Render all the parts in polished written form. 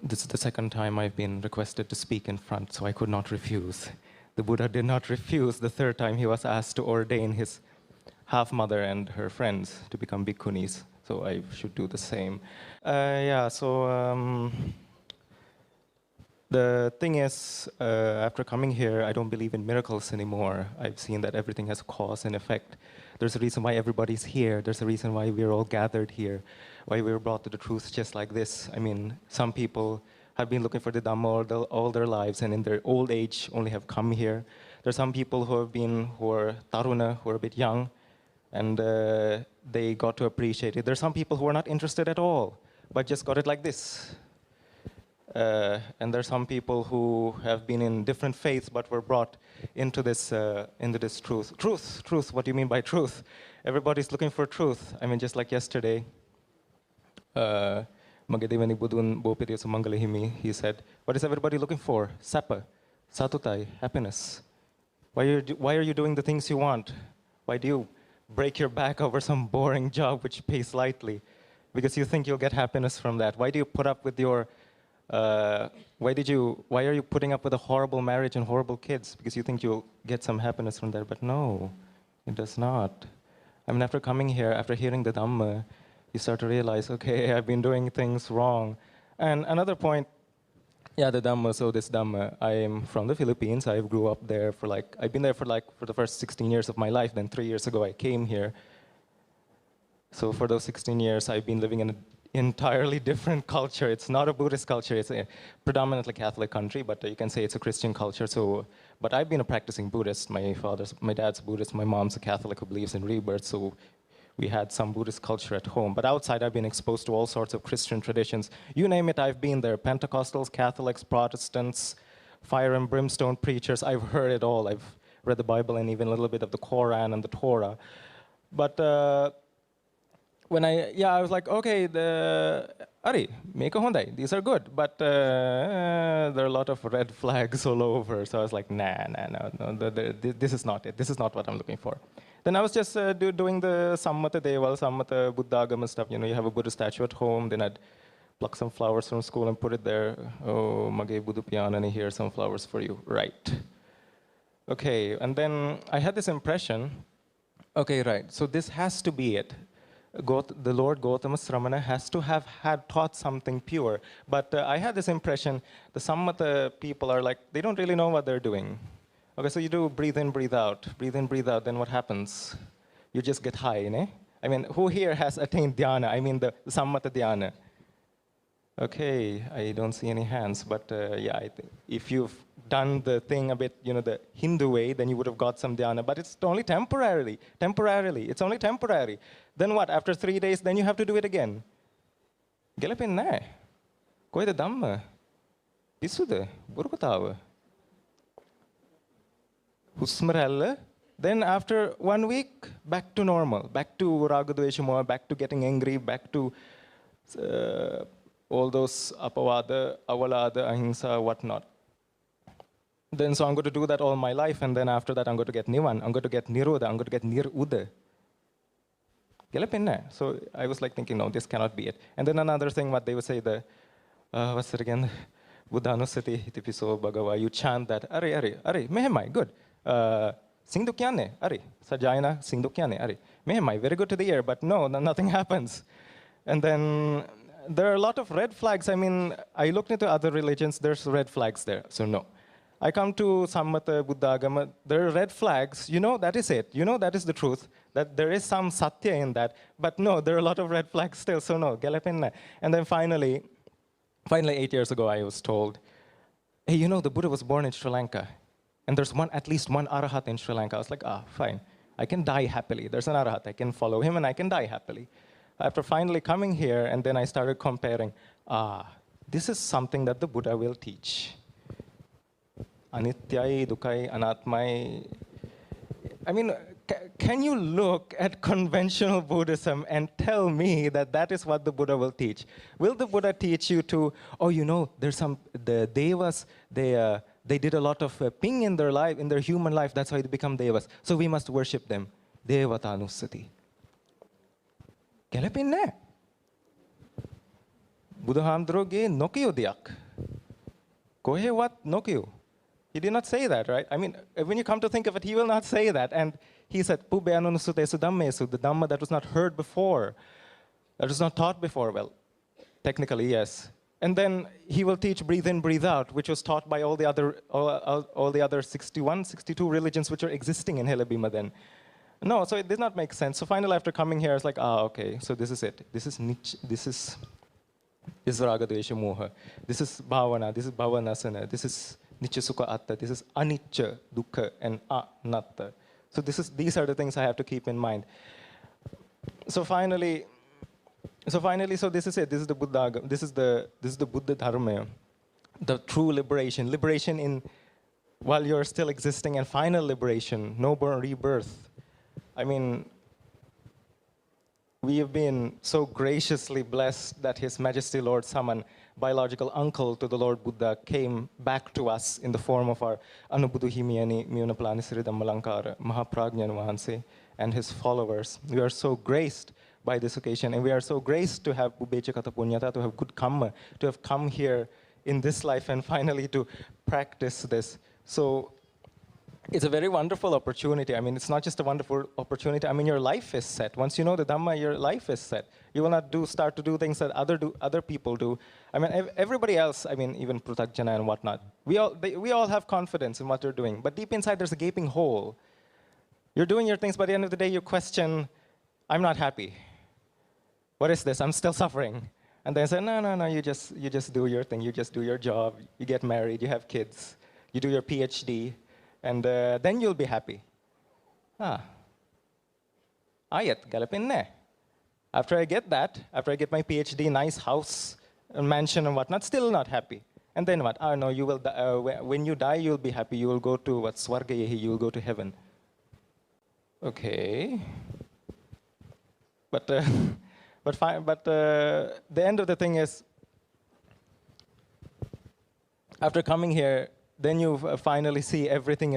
This is the second time I've been requested to speak in front, so I could not refuse. The Buddha did not refuse the third time he was asked to ordain his half-mother and her friends to become bhikkhunis, so I should do the same. The thing is, after coming here, I don't believe in miracles anymore. I've seen that everything has cause and effect. There's a reason why everybody's here. There's a reason why we're all gathered here, why we were brought to the truth just like this. I mean, some people have been looking for the Dhamma all their lives, and in their old age only have come here. There's some people who are taruna, who are a bit young, and they got to appreciate it. There's some people who are not interested at all, but just got it like this. And there's some people who have been in different faiths but were brought into this truth. Truth, what do you mean by truth? Everybody's looking for truth. I mean, just like yesterday, Magadevani Budun Bopirius Mangalahimi, he said, what is everybody looking for? Sapa, satutai, happiness. Why are you doing the things you want? Why do you break your back over some boring job which pays lightly? Because you think you'll get happiness from that. Why do you put up with your why are you putting up with a horrible marriage and horrible kids? Because you think you'll get some happiness from that. But no, it does not. I mean, after coming here, after hearing the Dhamma, you start to realize, okay, I've been doing things wrong. And another point, yeah, the Dhamma, so this Dhamma, I am from the Philippines. I grew up there I've been there for the first 16 years of my life. Then 3 years ago, I came here. So for those 16 years, I've been living in an entirely different culture. It's not a Buddhist culture. It's a predominantly Catholic country, but you can say it's a Christian culture. So, but I've been a practicing Buddhist. My dad's Buddhist. My mom's a Catholic who believes in rebirth. So we had some Buddhist culture at home. But outside, I've been exposed to all sorts of Christian traditions. You name it, I've been there. Pentecostals, Catholics, Protestants, fire and brimstone preachers. I've heard it all. I've read the Bible and even a little bit of the Quran and the Torah. But I was like, okay, make a Hyundai, these are good, but there are a lot of red flags all over. So I was like, no, this is not it. This is not what I'm looking for. Then I was just doing the Sammata Deval, Sammata Buddhagama stuff. You know, you have a Buddha statue at home, then I'd pluck some flowers from school and put it there. Oh, Mage Buddha Piyanani, here are some flowers for you. Right. Okay, and then I had this impression, okay, right, so this has to be it. The Lord Gautama Sramana has to have had taught something pure. But I had this impression, the Sammata people are like, they don't really know what they're doing. Okay, so you do breathe in, breathe out, then what happens? You just get high, ne? I mean, who here has attained dhyana? I mean, the Sammata dhyana. Okay, I don't see any hands, but yeah, I think if you've done the thing a bit, you know, the Hindu way, then you would have got some dhyana, but it's only temporarily, it's only temporary. Then what, after 3 days, then you have to do it again. Gelapin na. Koida Dhamma. Isuda, Burukatawa. Husmarella. Then after 1 week, back to normal, back to Ragadveshamoa, back to getting angry, back to all those apavada, avalada, ahimsa, whatnot. Then so I'm going to do that all my life, and then after that I'm going to get nivan, I'm going to get nirodha, I'm going to get niruddha. So I was like thinking, no, this cannot be it. And then another thing, what they would say, what's it again? Buddhanusati itipiso bhagava, you chant that, are, mehemai, good. Singdukyane, are, sajayana, singdukyane, are. Mehemai, very good to the ear, but no, nothing happens. And then there are a lot of red flags. I mean, I looked into other religions, there's red flags there, so no. I come to Sammata Buddhagama, there are red flags, you know, that is it. You know, that is the truth, that there is some satya in that, but no, there are a lot of red flags still, so no, gelapinna. And then finally, 8 years ago, I was told, hey, you know, the Buddha was born in Sri Lanka, and there's at least one Arahat in Sri Lanka. I was like, fine, I can die happily. There's an Arahat, I can follow him, and I can die happily. After finally coming here, and then I started comparing, this is something that the Buddha will teach. Anityai, dukai, anatmai. I mean, can you look at conventional Buddhism and tell me that that is what the Buddha will teach? Will the Buddha teach you to, oh, you know, there's the devas, they did a lot of ping in their life, in their human life, that's why they become devas. So we must worship them. Devatanusati. Gelapinne. බුදුහාමුදුරුවෝගේ නොකියු දෙයක්. කොහෙවත් නොකියු. He did not say that, right? I mean, when you come to think of it, he will not say that. And he said, Pubbe anunusutesu dhammesu, the dhamma that was not heard before, that was not taught before. Well, technically, yes. And then he will teach breathe in, breathe out, which was taught by all the other 61, 62 religions which are existing in Helebima then. No, so it did not make sense. So finally, after coming here, it's like, okay, so this is it. This is Nietzsche, this is Raga Dvesha Moha. This is Bhavana, this is Bhavanasana, this is Nitya Sukha Atta, this is Anicca, Dukkha, and Anatta. So these are the things I have to keep in mind. So finally, this is it. This is the Buddha. This is the Buddha Dharma, the true liberation. Liberation in while you're still existing, and final liberation, no born rebirth. I mean, we have been so graciously blessed that His Majesty Lord Saman, biological uncle to the Lord Buddha, came back to us in the form of our Anubuddhu Himiyani Miyunaplani Dhamalankara, Mahaprajnan Vahanse, and his followers. We are so graced by this occasion, and we are so graced to have Bubbecha Kata Punyata, to have good karma, to have come here in this life and finally to practice this. So it's a very wonderful opportunity. I mean, it's not just a wonderful opportunity. I mean, your life is set. Once you know the Dhamma, your life is set. You will not start to do things that other people do. I mean, everybody else, I mean, even Prutakjana and whatnot, we all have confidence in what they're doing. But deep inside, there's a gaping hole. You're doing your things, but at the end of the day, you question, I'm not happy. What is this? I'm still suffering. And then I say, no, you just do your thing. You just do your job. You get married. You have kids. You do your PhD. And then you'll be happy. Ayat galapin ne. After I get my PhD, nice house, a mansion and whatnot, still not happy. And then what? No, you will. When you die, you'll be happy. You will go to what? Swarga yehi. You will go to heaven. Okay. But the end of the thing is, after coming here, then you finally see everything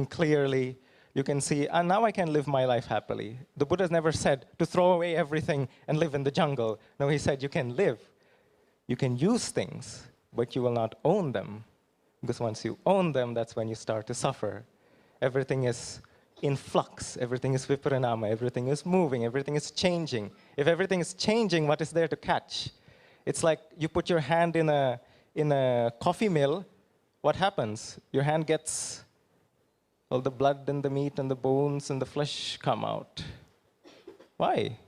clearly. You can see, and now I can live my life happily. The Buddha's never said to throw away everything and live in the jungle. No, he said you can live. You can use things, but you will not own them. Because once you own them, that's when you start to suffer. Everything is in flux. Everything is viparinama. Everything is moving. Everything is changing. If everything is changing, what is there to catch? It's like you put your hand in a coffee mill. What happens? Your hand gets, all the blood and the meat and the bones and the flesh come out. Why?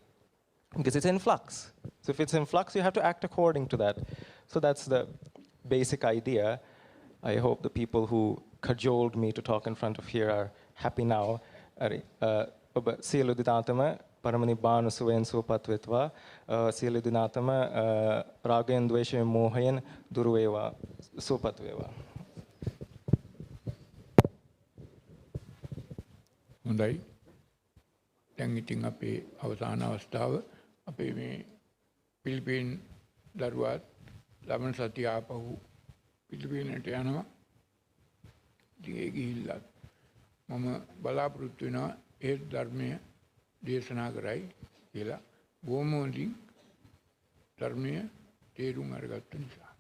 Because it's in flux. So if it's in flux, you have to act according to that. So that's the basic idea. I hope the people who cajoled me to talk in front of here are happy now. Sielu dinatama parama.nibbana suven supatvetva sielu dinatama ragayen dveshayen mohayen durveva supatveva. හොඳයි. දැන් ඉතින් අපේ අවසාන අවස්ථාව අපේ මේ පිලිපීන් දරුවාත් ළමන සතිය ආපහු පිලිපීනට යනවා. ඉතින් ඒ ගිහිල්ලා මම බලාපොරොත්තු වෙනවා ඒ ධර්මය දේශනා කරයි කියලා. බොහොම හොඳින් ධර්මය තේරුම් අරගත්ත නිසා